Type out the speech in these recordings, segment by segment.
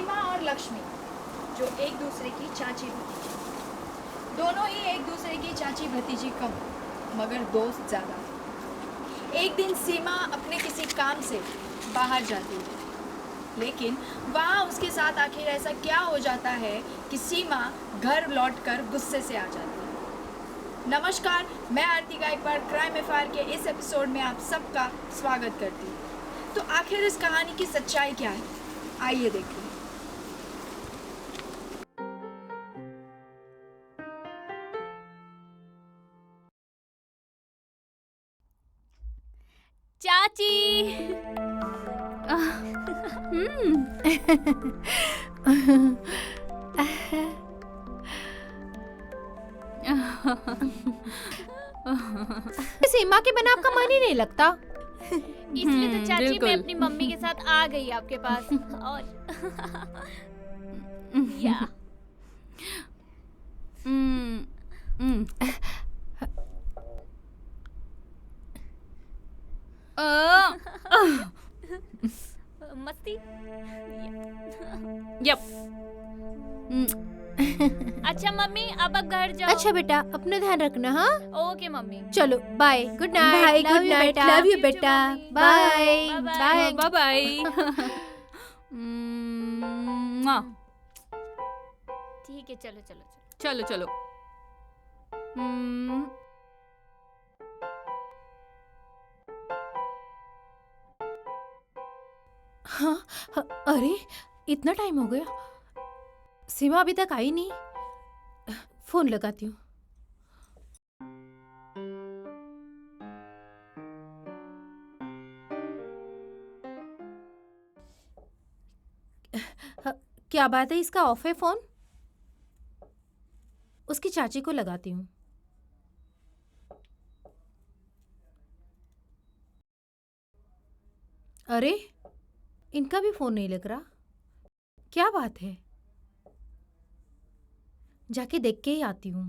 सीमा और लक्ष्मी जो एक दूसरे की चाची भतीजी, दोनों ही एक दूसरे की चाची भतीजी कम मगर दोस्त ज़्यादा। एक दिन सीमा अपने किसी काम से बाहर जाती है, लेकिन वहाँ उसके साथ आखिर ऐसा क्या हो जाता है कि सीमा घर लौटकर गुस्से से आ जाती है। नमस्कार, मैं आरती गायकवाड़ क्राइम एफआईआर के इस एपिसोड में आप सबका स्वागत करती हूँ। तो आखिर इस कहानी की सच्चाई क्या है, आइए देखते हैं। चाची सीमा के बिना आपका मन ही नहीं लगता। इसलिए तो चाची मैं बिल्कुल। अपनी मम्मी के साथ आ गई आपके पास और या मस्ती। यप। अच्छा मम्मी अब घर जाओ। अच्छा बेटा, अपना ध्यान रखना। हाँ, ओके मम्मी। चलो bye, good night. Bye, good night, love you बेटा, बाय बाय बाय बाय। ठीक है, चलो चलो चलो चलो। चलो। हाँ, अरे इतना टाइम हो गया, सीमा अभी तक आई नहीं। फोन लगाती हूँ। क्या बात है, इसका ऑफ है फोन? उसकी चाची को लगाती हूँ। अरे इनका भी फोन नहीं लग रहा, क्या बात है? जाके देख के ही आती हूँ।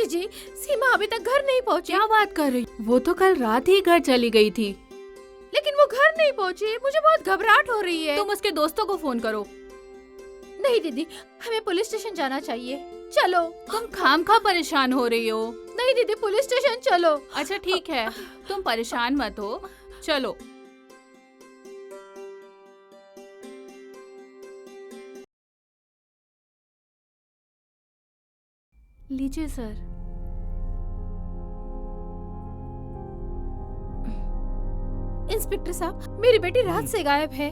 जी, सीमा अभी तक घर नहीं पहुंची। क्या बात कर रही? वो तो कल रात ही घर चली गई थी। लेकिन वो घर नहीं पहुंची, मुझे बहुत घबराहट हो रही है। तुम उसके दोस्तों को फोन करो। नहीं दीदी, हमें पुलिस स्टेशन जाना चाहिए, चलो। तुम खामखा परेशान हो रही हो। नहीं दीदी, पुलिस स्टेशन चलो। अच्छा ठीक है, तुम परेशान मत हो, चलो। लीजिए सर। इंस्पेक्टर साहब, मेरी बेटी रात से गायब है।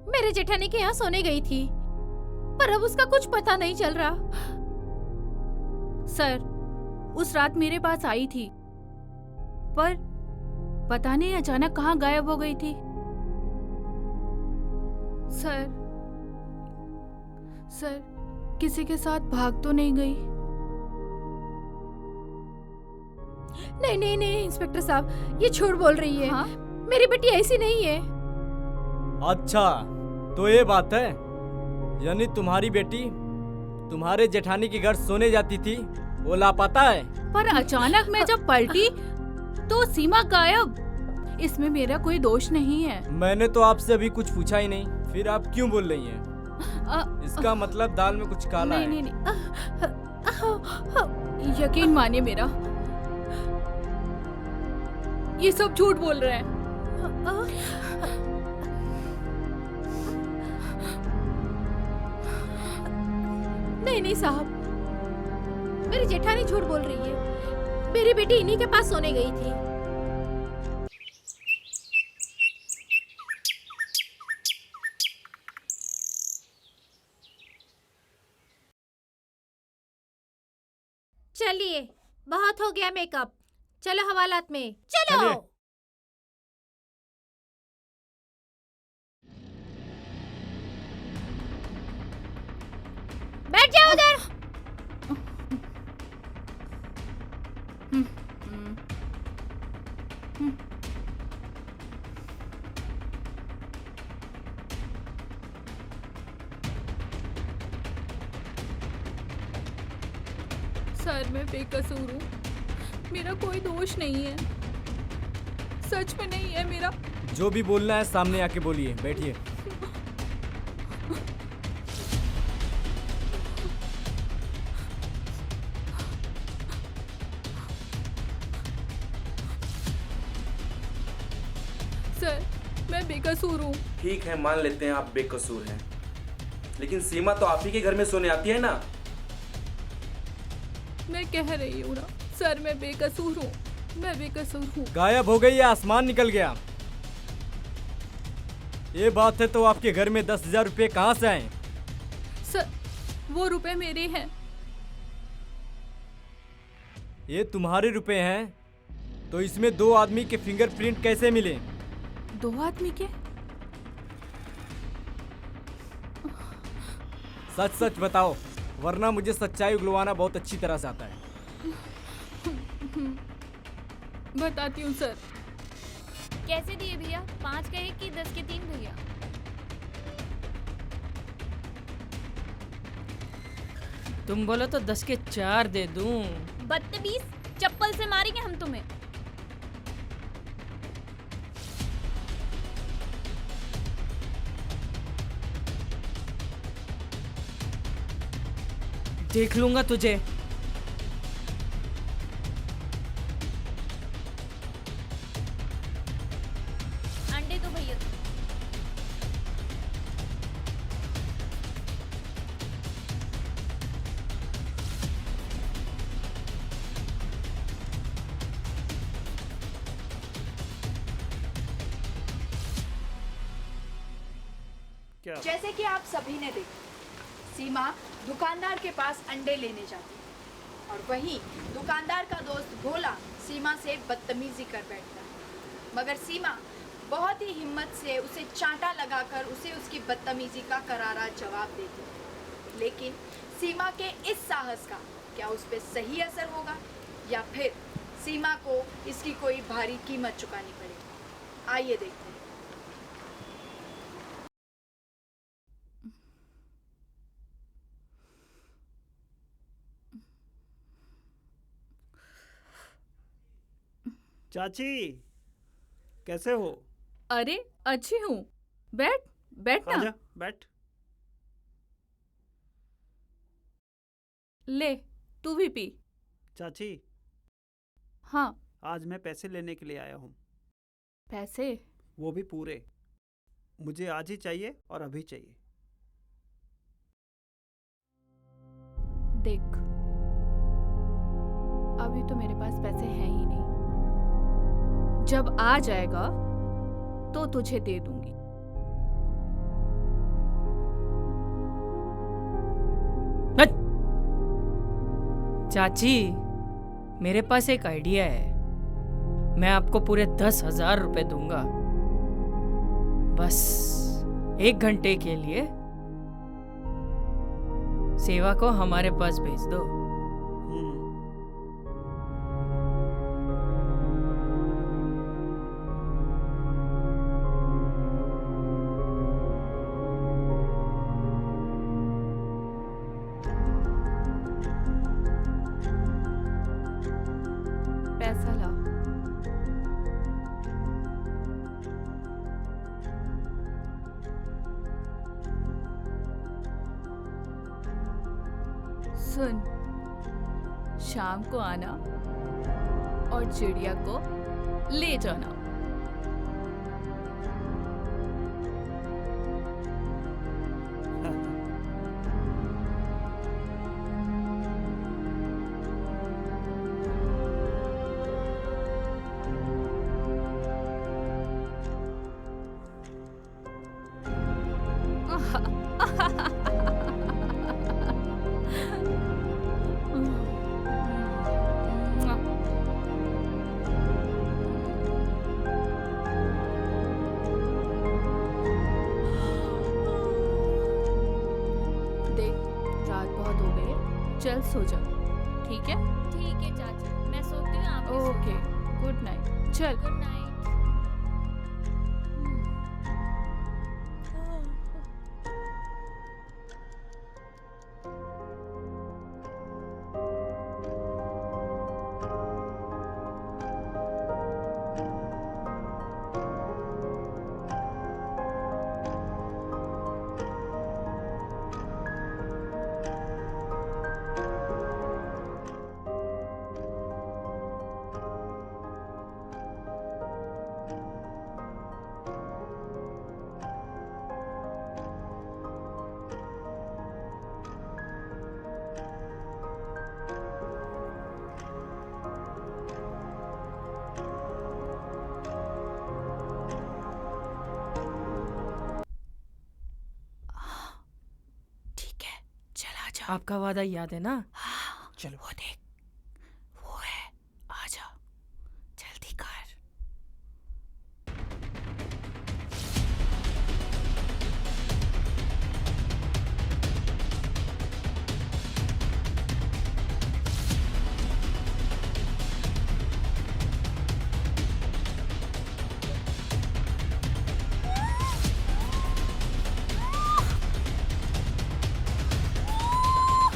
मेरे जेठानी के यहाँ सोने गई थी, पर अब उसका कुछ पता नहीं चल रहा। सर, उस रात मेरे पास आई थी, पर पता नहीं अचानक कहाँ गायब हो गई थी। सर, किसी के साथ भाग तो नहीं गई? नहीं इंस्पेक्टर साहब, ये झूठ बोल रही है। हाँ? मेरी बेटी ऐसी नहीं है। अच्छा, तो ये बात है, यानी तुम्हारी बेटी तुम्हारे जेठानी के घर सोने जाती थी, वो लापता है। पर अचानक मैं जब पलटी तो सीमा गायब। इसमें मेरा कोई दोष नहीं है। मैंने तो आपसे अभी कुछ पूछा ही नहीं, फिर आप क्यों बोल रही हैं? इसका मतलब दाल में कुछ काला है। नहीं। यकीन मानिए मेरा, ये सब झूठ बोल रहे हैं। नहीं साहब, मेरी जेठानी झूठ बोल रही है। मेरी बेटी इन्हीं के पास सोने गई थी। चलिए, बहुत हो गया मेकअप, चलो हवालात में, चलो। चलिए। बैठ जाओ उधर। सर, मैं बेकसूर हूँ, मेरा कोई दोष नहीं है। सच में नहीं है मेरा। जो भी बोलना है सामने आके बोलिए। बैठिए। सर मैं बेकसूर हूँ। ठीक है, मान लेते हैं आप बेकसूर हैं, लेकिन सीमा तो आप ही के घर में सोने आती है ना। मैं कह रही हूँ ना सर, मैं बेकसूर हूँ, मैं बेकसूर हूँ। गायब हो गई या आसमान निकल गया? ये बात है तो आपके घर में 10,000 रुपये कहाँ से आए? सर वो रुपए मेरे हैं। ये तुम्हारे रुपए हैं तो इसमें 2 आदमी के फिंगरप्रिंट कैसे मिले? 2 आदमी के? सच सच बताओ, वरना मुझे सच्चाई उगलवाना बहुत अच्छी तरह से आता है। बताती हूँ सर। कैसे दिए भैया? 5 के 1 कि 10 के 3 भैया? तुम बोलो तो 10 के 4 दे दूं। बदतमीज, चप्पल से मारेंगे हम तुम्हें। देख लूंगा तुझे। अंडे दो भैया। जैसे कि आप सभी ने देखा, सीमा दुकानदार के पास अंडे लेने जाती है और वहीं दुकानदार का दोस्त भोला सीमा से बदतमीजी कर बैठता है, मगर सीमा बहुत ही हिम्मत से उसे चांटा लगाकर उसे उसकी बदतमीजी का करारा जवाब देती है। लेकिन सीमा के इस साहस का क्या उस पर सही असर होगा या फिर सीमा को इसकी कोई भारी कीमत चुकानी पड़ेगी? आइए देखते हैं। चाची, कैसे हो? अरे अच्छी हूँ, बैठ ना। आजा, बैठ। ले तू भी पी। चाची, हाँ। आज मैं पैसे लेने के लिए आया हूँ। पैसे? वो भी पूरे। मुझे आज ही चाहिए और अभी चाहिए। देख, अभी तो मेरे पास पैसे हैं ही नहीं। जब आ जाएगा तो तुझे दे दूंगी। चाची, मेरे पास एक आइडिया है। मैं आपको पूरे 10,000 रुपए दूंगा, बस 1 घंटे के लिए सेवा को हमारे पास भेज दो। पैसा ला। सुन, शाम को आना और चिड़िया को ले जाना। देख, रात बहुत हो गई है, चल सो जा, ठीक है? ठीक है चाची, मैं सोती हूँ, आप भी सो ओके, जाओ। Good night. चल। Good night. आजा। आपका वादा याद है ना? चलो वो देख, वो है, आजा, जल्दी कर।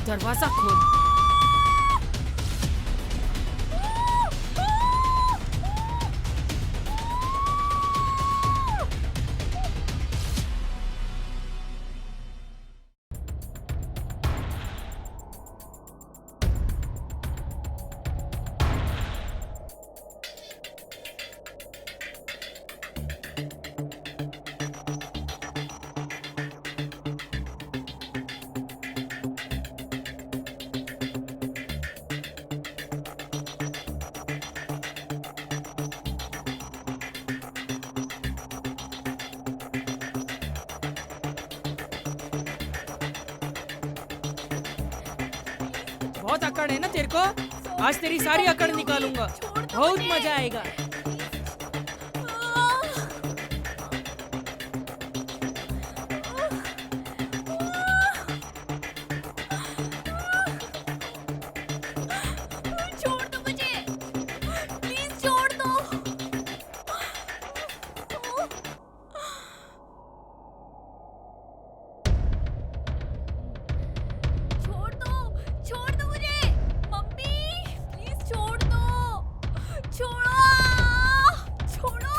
दरवाजा खोल। बहुत अकड़ है ना तेरे को? आज तेरी सारी अकड़ निकालूंगा, बहुत मजा आएगा। छोड़ दो मुझे, प्लीज छोड़ दो। छोड़ दो मुझे, मम्मी प्लीज छोड़ दो। छोड़ो, छोड़ो,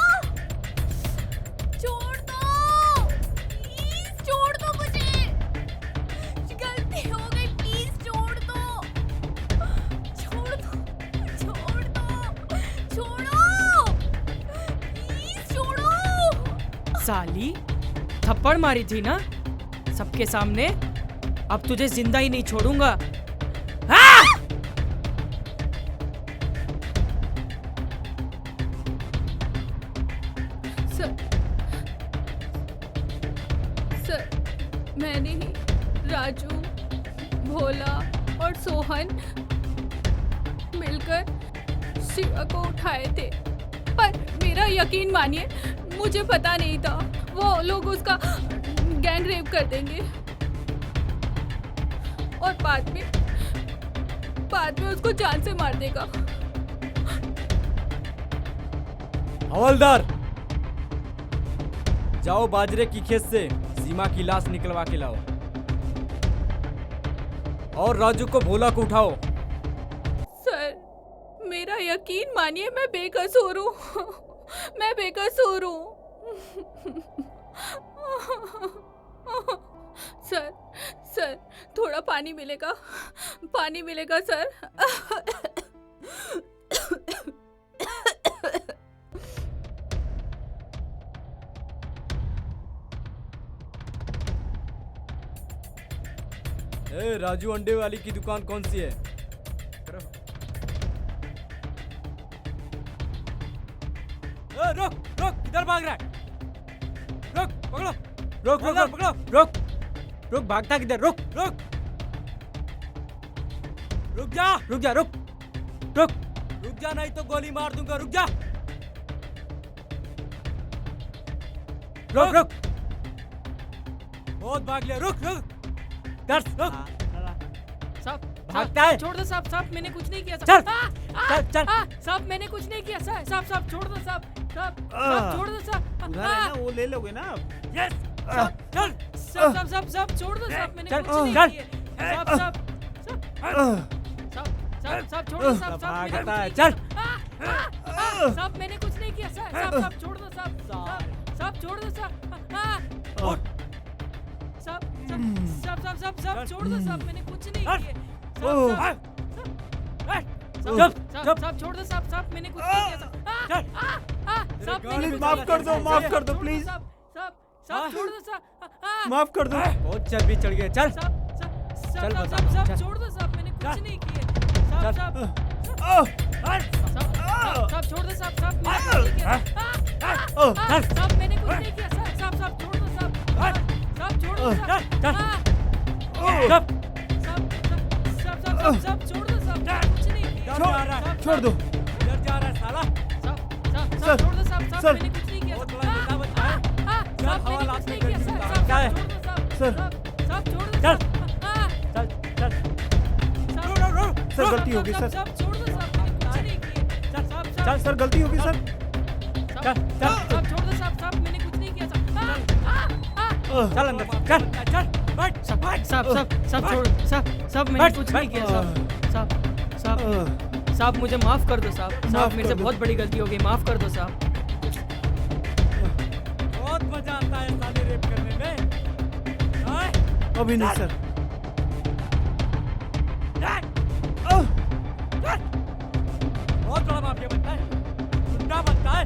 छोड़ दो, प्लीज छोड़ दो मुझे, गलती हो गई, प्लीज छोड़ दो, छोड़ दो, छोड़ दो, छोड़ो, प्लीज छोड़ो। साली, थप्पड़ मारी थी ना सबके सामने, अब तुझे जिंदा ही नहीं छोड़ूंगा। हाँ! सर, मैंने ही राजू, भोला और सोहन मिलकर शिवा को उठाए थे, पर मेरा यकीन मानिए मुझे पता नहीं था वो लोग उसका गैंग रेप कर देंगे और बाद में उसको जान से मार देगा। हवलदार, जाओ बाजरे की खेत से सीमा की लाश निकलवा के लाओ और राजू को भोला को उठाओ। सर, मेरा यकीन मानिए मैं बेकसूर हूँ, मैं बेकसूर हूँ। सर, थोड़ा पानी मिलेगा? पानी मिलेगा सर? ए, राजू अंडे वाली की दुकान कौन सी है? रुक रुक, किधर भाग रहा है? रुक, पकड़ो, रुक रुक रुक, पकड़ो, रुक रुक, भागता किधर? रुक रुक, रुक जा, रुक जा, रुक रुक, रुक जा, नहीं तो गोली मार दूंगा। रुक जा, रुक रुक, बहुत भाग लिया। रुक रुक, दर्द, रुक, साहब, भागता है। छोड़ दो साहब, साहब मैंने कुछ नहीं किया। चल, साहब, चल, चल। साहब मैंने कुछ नहीं किया। साहब छोड़ दो साहब, साहब छोड़ दो साहब। उधर है ना, वो ले लोगे ना आप? यस, चल, साहब छोड़ दो साहब, मैंने चल, कुछ नहीं चल। किया। साहब छोड़ दो साहब, भागता है, चल। साहब मैंने कुछ नहीं किया। साहब छोड़ दो साहब छोड़ दो साहब। साहब छोड़ दो साहब, मैंने कुछ नहीं किया। साहब छोड़ दो साहब, मैंने कुछ नहीं किया। साहब प्लीज माफ कर दो, माफ कर दो प्लीज, साहब छोड़ दो साहब, माफ कर दो। बहुत चर्बी चढ़ गया। चल, चल बता, साहब चल। छोड़ दो साहब, मैंने कुछ चल। नहीं किया। साहब छोड़ दो साहब, मैंने कुछ नहीं किया। साहब मैंने कुछ नहीं किया। साहब छोड़ दो साहब, साहब छोड़ दो साहब। साहब साहब छोड़ दो साहब, कुछ नहीं किया। छोड़ दो इधर जा रहा है साला। साहब छोड़ दो साहब, सर। मैंने कुछ नहीं किया। बहुत बड़ा नेता बनता है। साहब मैंने हवाला कुछ नहीं से किया। कर साहब क्या है? छोड़ दो साहब, सर। साहब छोड़ दो चल। साहब। चल सर गलती होगी सर। साहब छोड़ दो साहब, मैंने कुछ नहीं किया। साहब सर गलती होगी सर। साहब छोड़ दो साहब, मैंने कुछ नहीं किया साहब। चल अंदर चल बैठ साहब छोड़ साहब मैंने बैठ, कुछ नहीं बैठ। किया साहब मुझे माफ कर दो साहब माफ मेरे कर से दो। बहुत बड़ी गलती हो गई, माफ कर दो साहब। बहुत मजा आता है साले रेप करने में। हाँ? अभी नहीं सर। बहुत बड़ा माफिया बनता है, गुंडा बनता है।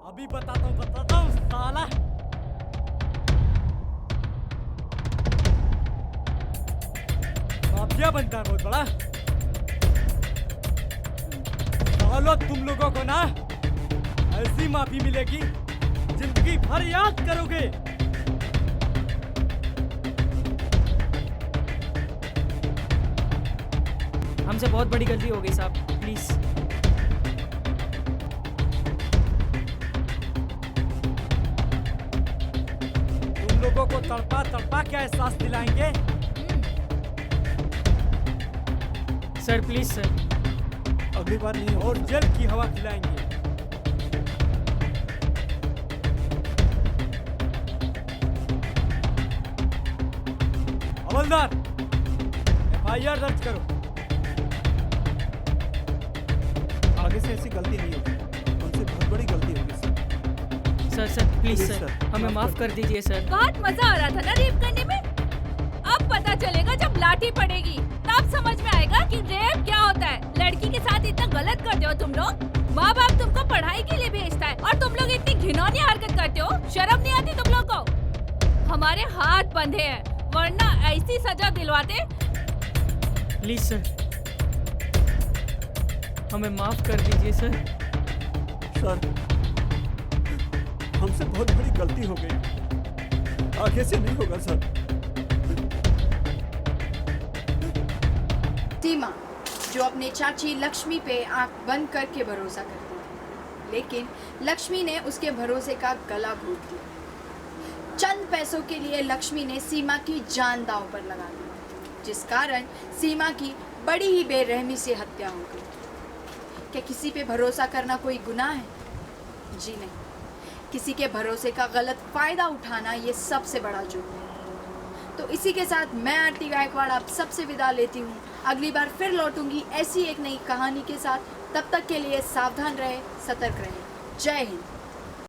अभी बताता हूँ साला। माफिया बनता है बहुत बड़ा। सालो तुम लोगों को ना ऐसी माफी मिलेगी जिंदगी भर याद करोगे। हमसे बहुत बड़ी गलती हो गई साहब, प्लीज। तुम लोगों को तड़पा तड़पा क्या एहसास दिलाएंगे? Sir please sir. अगली बार नहीं और होगा। जेल की हवा खिलाएंगे। हवलदार, FIR दर्ज करो। आगे से ऐसी गलती नहीं होगी। हमसे बहुत बड़ी गलती होगी sir. Sir please please sir, sir, हमें माफ कर दीजिए सर। बहुत मजा आ रहा था ना रेप करने में। अब पता चलेगा जब लाठी पड़ेगी, तब समझ में आएगा कि रेप क्या होता है। लड़की के साथ इतना गलत करते हो तुम लोग। माँ बाप तुमको पढ़ाई के लिए भेजता है और तुम लोग इतनी घिनौनी हरकत करते हो। शर्म नहीं आती तुम लोग को? हमारे हाथ बंधे हैं, वरना ऐसी सजा दिलवाते। प्लीज सर, हमें माफ कर दीजिए सर। सर हमसे बहुत बड़ी गलती हो गई। आगे से नहीं होगा सर। सीमा जो अपने चाची लक्ष्मी पे आंख बंद करके भरोसा करती थी, लेकिन लक्ष्मी ने उसके भरोसे का गला घोट दिया। चंद पैसों के लिए लक्ष्मी ने सीमा की जान दांव पर लगा दी, जिस कारण सीमा की बड़ी ही बेरहमी से हत्या हो गई। क्या किसी पे भरोसा करना कोई गुनाह है? जी नहीं। किसी के भरोसे का गलत फायदा उठाना ये सबसे बड़ा जुर्म है। तो इसी के साथ मैं आरती गायकवाड़ आप सबसे विदा लेती हूँ। अगली बार फिर लौटूंगी ऐसी एक नई कहानी के साथ। तब तक के लिए सावधान रहे, सतर्क रहे। जय हिंद।